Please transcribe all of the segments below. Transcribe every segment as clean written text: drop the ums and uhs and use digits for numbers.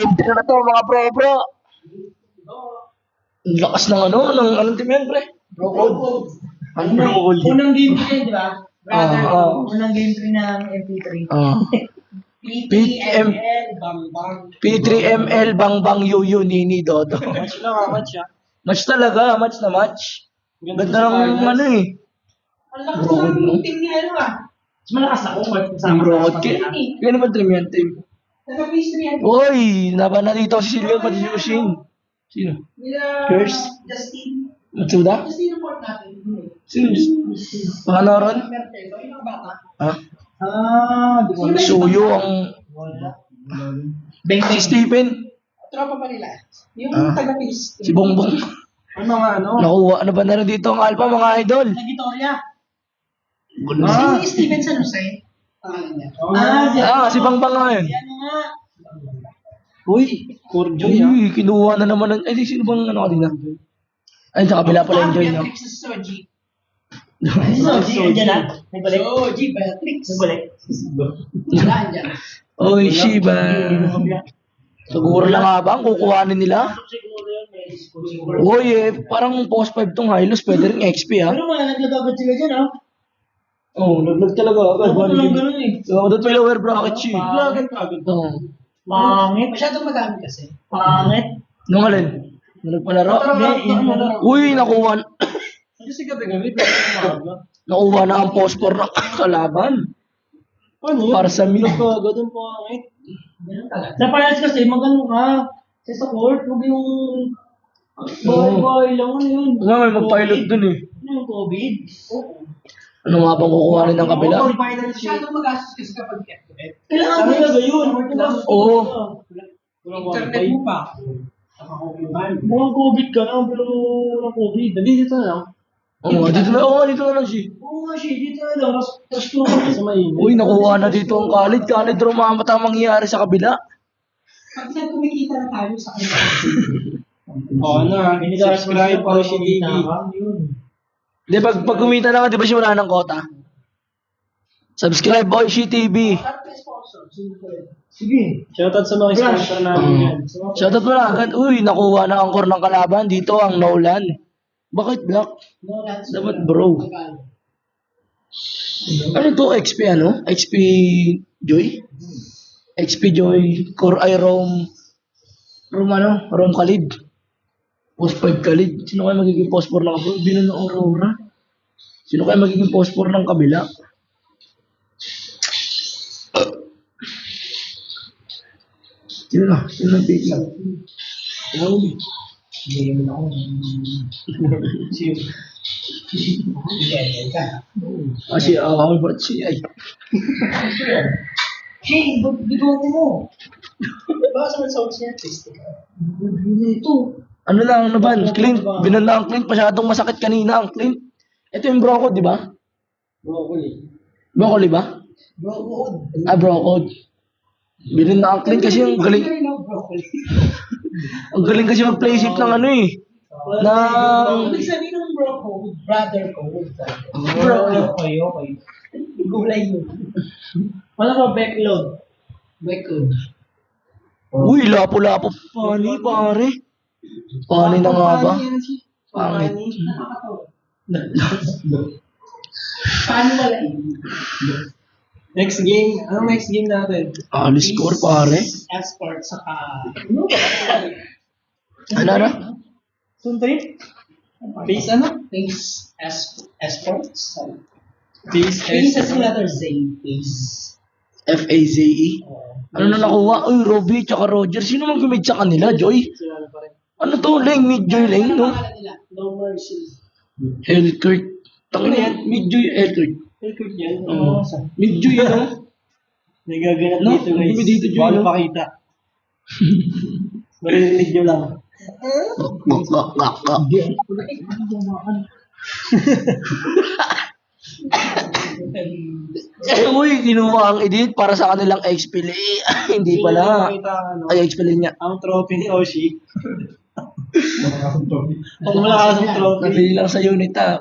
Entry na to mga bro. Ang lakas ng anong team yan, pre? Bro code. Ang bro code. Unang game 3, di ba? Brother, Oo. unang game 3 ng MP3. PTML, Bang. P3ML, Bang Yuyu, Nini, Dodo. Match lang match ah. Match talaga, match na match. Ganda ng eh. Ang lakas ng team niya, Mas malakas ako. Ang bro code. Kaya naman team yan, team. Naka-PS3 yan. Uy, laban na dito si Silvio pati si Yushin. Sino? Curse? Justin. Matsuda? Justin report natin. Sino? Mga Noron? Perfecto. Yung mga bata. Ha? Di ko Suyo ang... Si Stephen? Tropa pa nila. Yung Ah. taga-PS. Si Bongbong? Ano nga Nakuha, ano ba na rin dito ang Alpha mga idol? Nag-Victoria. Gulo. Si Steven San Jose. Pangalan niya. Si Bangbang nga yun. Yan nga. Uy, Corjoy ah. Uy, kinuha na naman. Ay, di, sino bang kanina? Ay, sa kabila pala yung join, no? Beatrix sa Soji. Soji, andyan na. Nagbalik. Soji, Beatrix. Nagbalik. Wala, andyan. Uy, Shiba. Siguro lang habang kukuhanin nila. Uy, parang post 5 tong Hylos, pwede rin XP, ha? Pero mga naglag-agad sila dyan, ha? Oo, naglag talaga. Ako lang ganun eh. So, doon may lower bracket siya. Naglag agad. Oo. Pangit. Masyadong magamit kasi. Pangit. Nung alin? Nung nagpalaro? Uy, nakuha. Kasi gabi-gabi, pero umaga. Nakuha na ang phosphor ng kalaban. Ano yun? Para sa mid. Nagkagad ang pangit. Sa finals kasi, magano ka. Sa court, huwag yung... Bahay-bahay lang, ano yun? Nga, may mag-pilot dun eh. Ano yung COVID? Oo. Ano nga bang kukuhanin ng kabila? Masyadong magastos kasi kapag kailangan Ano talaga yun? Oo. internet mo pa. Mukhang COVID ka na, pero walang COVID. Dito na lang. Oo, dito na lang siya. Oo nga siya, dito na lang. Tapos tulong Sa mainit. Uy, nakuha na dito ang Khalid. Khalid, rumama ang mangyayari sa kabila. pag kumikita na tayo sa kanila. Oo na, subscribe pa si TV. Di, pag kumita na ka, di ba siya wala ng kota? Subscribe, Boyshi TV. Sige. Shoutout sa mga sponsor namin yan. Shoutout mo na agad. Uy, nakuha na ang core ng kalaban. Dito ang Nolan. Bakit black? Dapat bro. Ano to? XP ano? XP Joy? XP Joy. Core ay Rom Khalid. Post 5 Khalid. Sino kaya magiging post 4 ng kabila? Binan ng Aurora. Sino kaya magiging post 4 ng kabila? Sino na? Sino na pick lang? Hindi mo na ako. Kasi ako ba't siya ay? Hey, bigote mo. Baka sa sounds niya, tasty ka. Ito. Ano lang, ano ba? Clint. Binan na ang Clint. Masyadong masakit kanina ang Clint. Ito yung Bronco, di ba? Broccoli ba? Bro, Bronco. Binan na ang Clint kasi yung galing. broccoli. Ang galing kasi mag-play safe ng ano eh. Ng... Ibig sabihin ng bro code, brother code. Bro, okay. Gulay mo. Wala ba backload? Backload. Uy, lapo-lapo. Pani, pare. Pani na nga ba? Pangit. Paano wala Next game. Anong next game natin? Alis score, pare. Esport saka... Ano? Suntrip? Face ano? Face Esports. Face Face as letter Z. Face. F-A-Z-E. Ano na nakuha? Uy, Robby, tsaka Roger. Sino mang gumid sa kanila, Joy? Sila na pa rin. Ano to? Leng, mid-Joy, Leng, no? No mercy. Hellkurt. Tangin yan, mid-Joy, Hellkurt. Record yan. Mid-Joy, ano? Nagaganap No, dito guys. hindi dito, Joy, Bawal no? pakita. Maririnig nyo lang. Uy, kinuha ang edit para sa kanilang XP. Hindi pala. Pakita ang ano. Ay, XP niya. Ang trophy ni Oshi. Pag malakas ang trophy. Nabili lang sa unit, ha?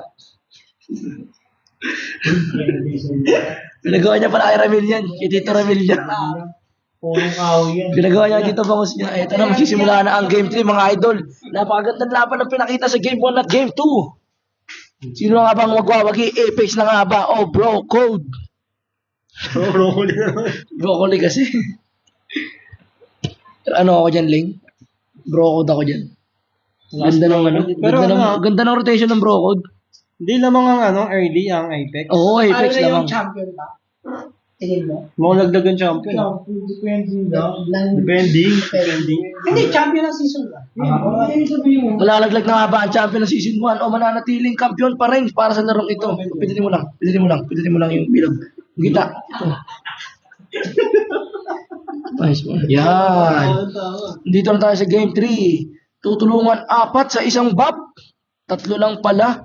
Pinagawa niya pala kay Ramil yan. Kay Tito Ramil yan. Punong kahoy yan. Ginagawa niya dito bangus niya. Ito na, magsisimula na ang Game 3 mga idol. Napakagandang laban ang pinakita sa Game 1 at Game 2. Sino nga bang magwawagi? Apex na nga ba? Oh, bro, code. Broccoli kasi. Ano ako dyan, Ling? Bro code ako dyan. Ganda ng ano. Pero Ganda ng rotation ng bro code. Hindi lamang ang early ang Apex. Oo, Apex Ano na yung lamang. champion ba? Tingin mo? Mga lagdagan champion. Depende daw. Depending. Hindi, champion ng season ba? Malalaglag na nga ba ang champion ng season 1 o mananatiling kampiyon pa rin para sa larong ito? Pindutin mo lang yung bilog. Kita. Ito. Nice one. Yan. Dito na tayo sa game 3. Tutulungan 4 sa isang bab. 3 lang pala.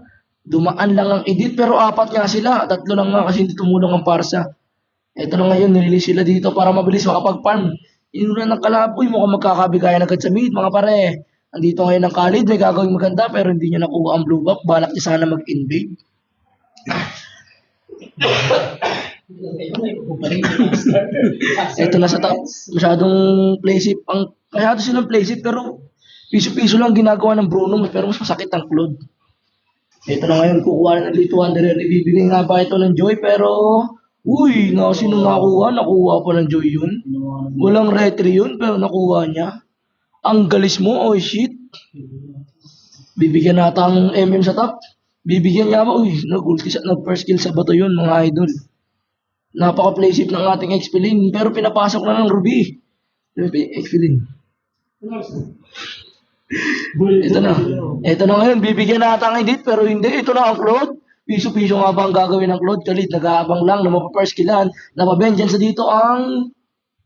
Dumaan lang ang edit pero 4 nga sila. 3 lang nga kasi hindi tumulong ang parsa. Ito na ngayon, nililis sila dito para mabilis makapag-farm. Inuna ng kalaboy, mukhang magkakabigayan agad sa mid, mga pare. Andito ngayon ang Khalid, may gagawing maganda pero hindi niya nakuha ang blue buff. Balak niya sana mag-invade. Ito na sa top. Masyadong playsafe. Masyado silang playsafe pero piso-piso lang ginagawa ng Bruno pero mas masakit ang Claude. Ito na ngayon, kukuha na ng Elite Wanderer. Ibibigay nga ba ito ng Joy pero uy, sino nakuha? Nakuha pa ng Joy yun. Walang retry yun pero nakuha niya. Ang galis mo, oh shit. Bibigyan nata ang MM sa top. Bibigyan niya ba? Uy, nag-first kill sa bato yun mga idol. Napaka-playsafe ng ating Expelin pero pinapasok na ng Ruby. Expelin. Ito na. Ito na ngayon, bibigyan nata ang edit pero hindi. Ito na ang Claude. Piso-piso nga ba ang gagawin ng Claude? Kalit, nag-aabang lang na mapapirst killan. Napabenjan sa dito ang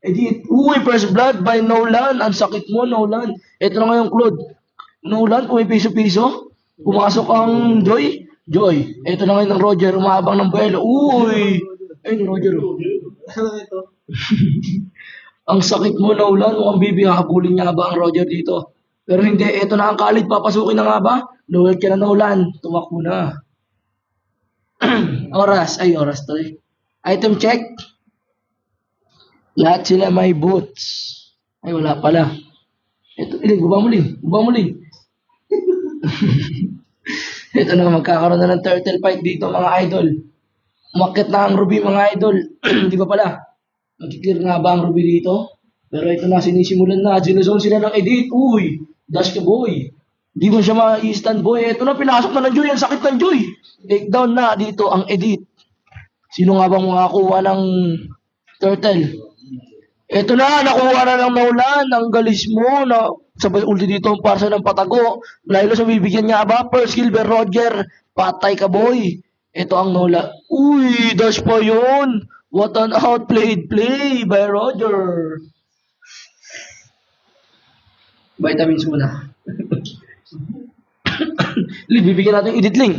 edit. Uy, first blood by Nolan. Ang sakit mo, Nolan. Ito na ngayon, Claude. Nolan, kung may piso-piso. Pumasok ang Joy. Joy. Ito na ngayon ng Roger. Umaabang ng buwelo. Uy. Ayun, Roger. Ang sakit mo, Nolan. Mukhang bibi, habulin niya ba ang Roger dito? Pero hindi. Ito na ang Khalid. Papasukin na nga ba? Lower ka na, Nolan. Tumakbo na. Oras tuloy. Item check. Lahat sila may boots. Ay, wala pala. Ito, baba mo, Ling. Ito na, magkakaroon na ng turtle fight dito, mga idol. Umakyat na ang Ruby, mga idol. Di ba pala? Mag-clear nga ba ang Ruby dito? Pero ito na, sinisimulan na. Ginuzone sila ng edit. Uy, dash ka boy. Di mo siya ma-stand boy. Ito na, pinasok na ng Joy. Ang sakit ng Joy. Takedown na dito ang edit. Sino nga bang makakuha ng turtle? Ito na, nakuha na ng Nolan. Ang galis mo. Sabay ulti dito ang parsa ng patago. Lalo sa bibigyan niya ba? First kill by Roger. Patay ka boy. Ito ang Nolan. Uy, dash pa yun. What an outplayed play by Roger. Vitamins muna. Ling, bibigyan natin edit, Ling.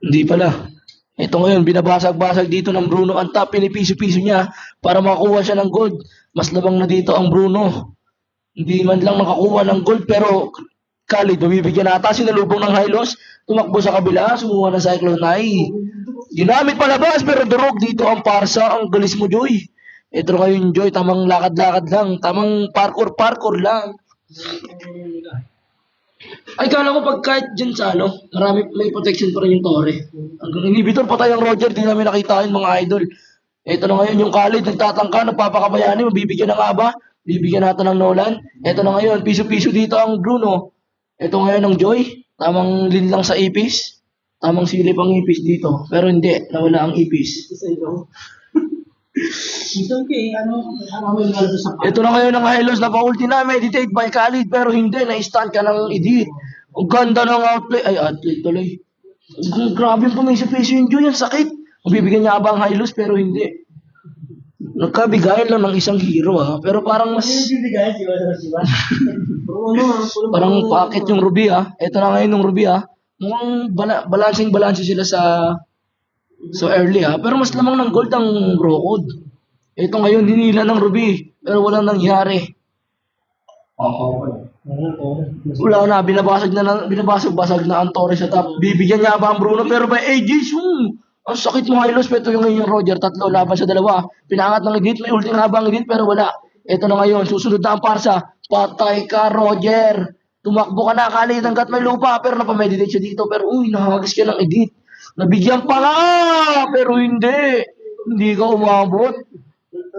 Hindi pala. Ito ngayon, binabasag-basag dito ng Bruno ang top, pinipiso-piso niya para makakuha siya ng gold. Mas labang na dito ang Bruno. Hindi man lang nakakuha ng gold pero Khalid, mabibigyan nata, sinalubong ng high loss, tumakbo sa kabila, sumuha ng Cyclone Eye. Ginamit palabas pero durog dito ang parsa, ang galis mo Joy. Ito ngayon Joy, tamang lakad-lakad lang, tamang parkour lang. Ay, kala ko pag kahit dyan sa may protection pa rin yung Torre. Hanggang inhibitor patay ang Roger, di namin nakita yun mga idol. Ito na ngayon yung Khalid, nagtatangka, nagpapakabayani, mabibigyan na nga ba? Bibigyan natin ng Nolan. Ito na ngayon, piso-piso dito ang Bruno. Ito ngayon ang Joy, tamang lin lang sa ipis. Tamang silip ang ipis dito. Pero hindi, nawala ang ipis. Ito na ngayon ang Hylos na pa-ulti na, meditate by Khalid, pero hindi, na-stun ka ng edit. Ang ganda ng outplay. Ay, outplay tuloy. Grabe yung pumiso-piso yung Joy, ang sakit. Mabibigyan niya ba ang Hylos, pero hindi. Nagkabigayan lang ng isang hero pero parang mas... parang packet yung Ruby Ito na ngayon yung Ruby Mukhang balancing sila sa early pero mas lamang ng gold ang Brocode. Ito ngayon hinila ng Ruby pero walang nangyari. Wala na, binabasag-basag na ang Torres sa top. Bibigyan niya ba ang Bruno pero by AJ Ang sakit mo, Hylos. Pero yung ngayon, Roger, tatlo laban sa dalawa. Pinangat ng edit, may ulti nga bang edit, pero wala. Ito na ngayon, susunod na ang parsa. Patay ka, Roger. Tumakbo ka na, kalit hanggat may lupa, pero napameditate siya dito. Pero uy, nahagis ka ng edit. Nabigyan pa nga, pero hindi. Hindi ka umabot.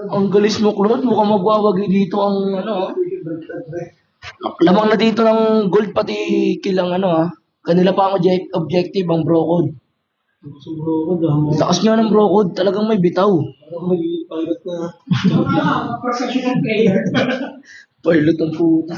Ang galis mo, Claude. Mukhang magwawagi dito ang ano. Lamang na dito ng gold pati kilang ano ah. Kanila pa ang objective ang bro code. Sobro ko dahil. Lakas nga ng bro code, talagang may bitaw. Parang magiging pilot na. Professional player. Pilot ang puta.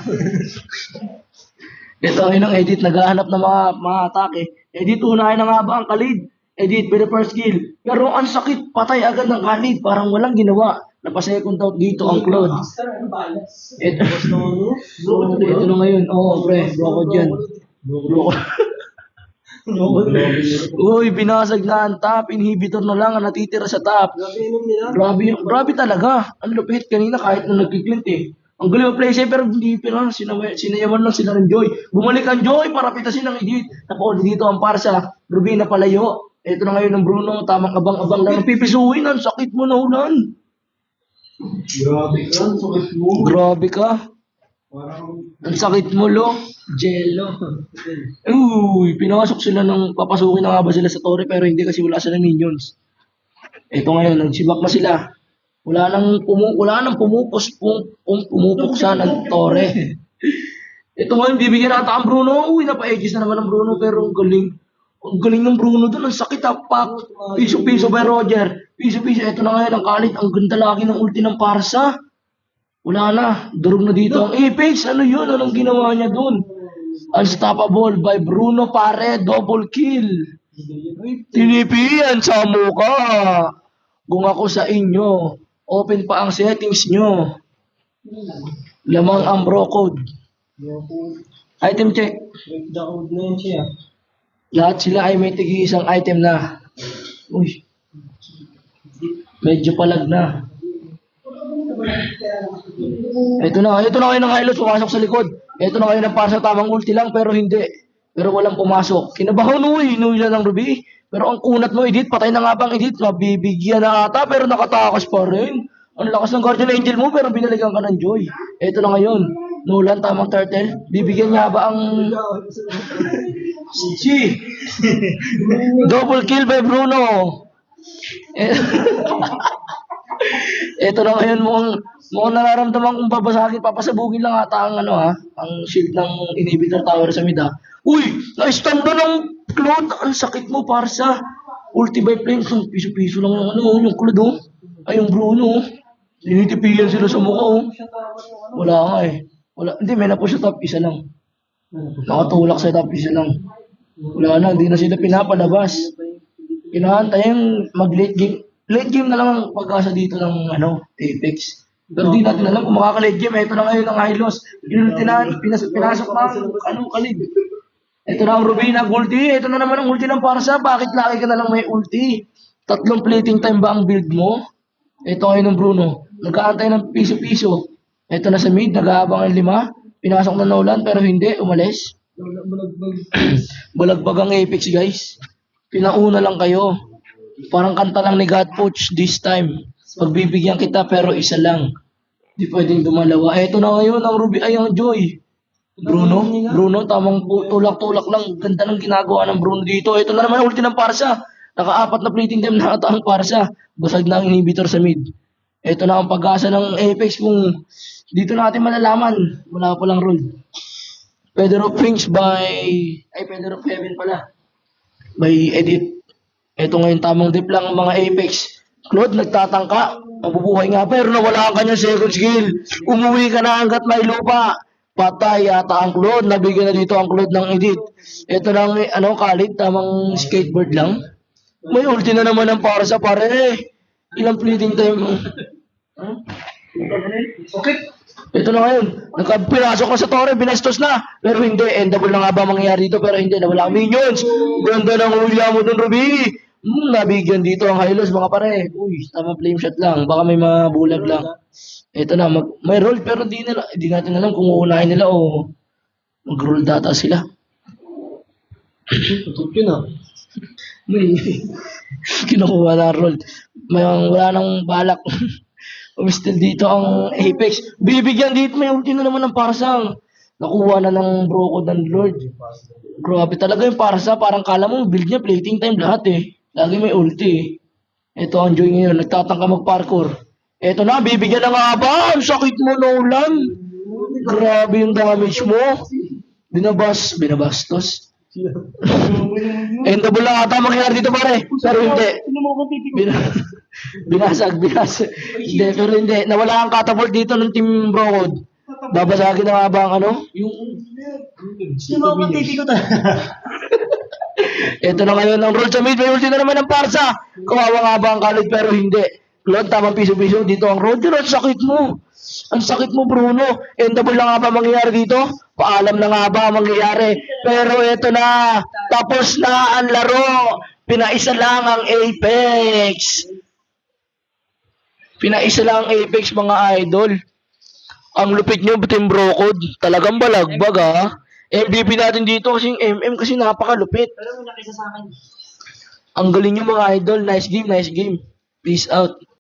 Ito ang inang edit, naghahanap ng mga atake. Edit, unahin na nga ba ang Khalid? Edit, very first kill. Pero ang sakit, patay agad ng Khalid. Parang walang ginawa. Napasecond out dito ang Claude. Ito, ito na ngayon. Oo, pre, bro code yan. Bro code. Uy, binasag na ang top. Inhibitor na lang ang natitira sa top. Grabe inom nila. Grabe talaga. Ang lupit kanina kahit nung nagkiklint eh. Ang galing mag-play safe pero hindi pina. Sinayawan lang sila ng Joy. Bumalik ang Joy para pitasin ang edit. Napauli dito ang Parsa. Ruby na palayo. Ito na ngayon ng Bruno. Tamang abang-abang lang. Pipisuin. Ang sakit mo na ulan. Grabe ka. Sakit mo. Grabe ka. Parang. Ang sakit mo lo. Jello. Uy, pinasok sila ng papasukin na nga ba sila sa torre pero hindi kasi wala sila minions. Ito ngayon, nagsibak na sila. Wala nang pumupuksa ng torre. Ito ngayon, bibigyan nata ang Bruno. Uy, napa-edges na naman ang Bruno pero ang galing. Ang galing ng Bruno doon. Ang sakit ha. Pak. Piso-piso by Roger. Piso-piso. Ito na ngayon ang kalit. Ang ganda lagi ng ulti ng Parsa. Wala na. Durog na dito ang Apex. Ano yun? Anong ginawa niya doon? Unstoppable by Bruno Pare. Double kill. Tinipian sa mukha. Kung ako sa inyo, open pa ang settings nyo. Lamang ang bro code. Item check. Break the code na yun siya. Lahat sila ay may tigi-isang item na. Uy. Medyo palag na. Ito na kayo ng Hylos, pumasok sa likod. Ito na kayo ng para sa tamang ulti lang, pero hindi. Pero walang pumasok. Kinabahan, inuwi na ng Ruby. Pero ang kunat mo, Edith, patay na nga bang Edith? Mabibigyan na ata, pero nakatakas pa rin. Ang lakas ng Guardian Angel mo, pero binalikan ka ng Joy. Ito na ngayon. Nolan, tamang turtle. Bibigyan niya ba ang... Si! Double kill by Bruno. Ito na ngayon mukhang nararamdaman kong babasagin, papasabugin lang ata ang ang shield ng inhibitor tower sa mid ha. Uy! Na-stun doon ng Claude! Ang sakit mo, Parsa! Ulti by flame, piso-piso lang yung yung Claude oh. Ay, yung Bruno oh. Tinitipigan sila sa mukha oh. Wala nga eh. Wala. Hindi, may napush sa top, isa lang. Nakatulak sa top, isa lang. Wala na, hindi na sila pinapalabas. Kinahantay yung mag-late game. Late game na lang ang pag-asa dito ng Apex. Pero di natin alam kung makaka-late game. Ito na ngayon ang Hylos. Pinasok na Khalid. Ito na ang Rubina, ulti. Ito na naman ang ulti ng Parsa. Bakit laki ka na lang may ulti? 3 plating time ba ang build mo? Ito ngayon ng Bruno. Nagkaantay ng piso-piso. Ito na sa mid, nag-aabang ang 5. Pinasok na Nolan pero hindi, umalis. Balagbag ang Apex guys. Pinauna lang kayo. Parang kanta lang ni Godpoach this time. Pagbibigyan kita pero isa lang. Di pwedeng dumalawa. Ito na ngayon ang Ruby ay ang Joy. Bruno, tamang tulak-tulak lang. Ganda ng ginagawa ng Bruno dito. Ito na naman ang ulti ng Parsa. Naka-4 na plating time na ata ang Parsa. Basag na ang inhibitor sa mid. Ito na ang pag-asa ng Apex kung dito natin malalaman. Wala pa lang roll. Feather of Heaven pala. By Edit. Ito ngayon tamang dip lang ang mga Apex. Claude, nagtatangka. Mabubuhay nga pero nawala ang kanyang second skill. Umuwi ka na hanggat may lupa. Patay yata ang Claude. Nabigyan na dito ang Claude ng Edit. Ito lang, Khalid, tamang skateboard lang. May ulti na naman ang Parsa pare. Ilang fleeting time mo? Huh? Okay. Ito na ngayon. Pinasok na sa torre, binastos na. Pero hindi, endable na nga ba mangyayari dito? Pero hindi, nawala ang minions. Ganda ng huli mo dun, Ruby. Nabigyan dito ang Hylos, mga pare. Uy, tama flame shot lang. Baka may mabulag lang. Ito na, may roll pero di natin alam kung uunahin nila o mag-roll data sila. Tutok yun ah. May kinukuha na roll. May wala nang balak. Umistil dito ang Apex. Bibigyan dito, may ulti na naman ng Parsang. Nakuha na ng Broco ng Lord. Grabe talaga yung Parsa. Parang kala mo, build niya, plating time lahat eh. Lagi may ulti eh. Ito ang Joy ngayon, nagtatangka mag-parkour. Ito na, bibigyan na nga ba? Ang sakit mo, Nolan. Grabe yung damage mo. Binabastos. Endable lang ata mangyayari dito pare. Pero hindi. Sino mo kung titig? Binasag. Hindi, pero hindi. Nawala ang catapult dito ng Team Brocod. Babasagin na nga ba ang ano? Sino mo kung titig ko Ito na ngayon ang roll sa mid. May ulti na naman ng Parsa. Kawawa nga ba ang Khalid pero hindi. Lord, tamang piso-piso dito ang road. Ang sakit mo. Ang sakit mo, Bruno. Endable na nga ba mangyayari dito? Paalam na nga ba mangyayari? Pero ito na. Tapos na ang laro. Pinaisa lang ang Apex. Pinaisa lang ang Apex, mga idol. Ang lupit nyo, Team Brocod. Talagang balagbag, ha? MVP natin dito kasi kasi napakalupit. Pero may nakisa sa akin. Ang galing nyo, mga idol. Nice game, nice game. Peace out.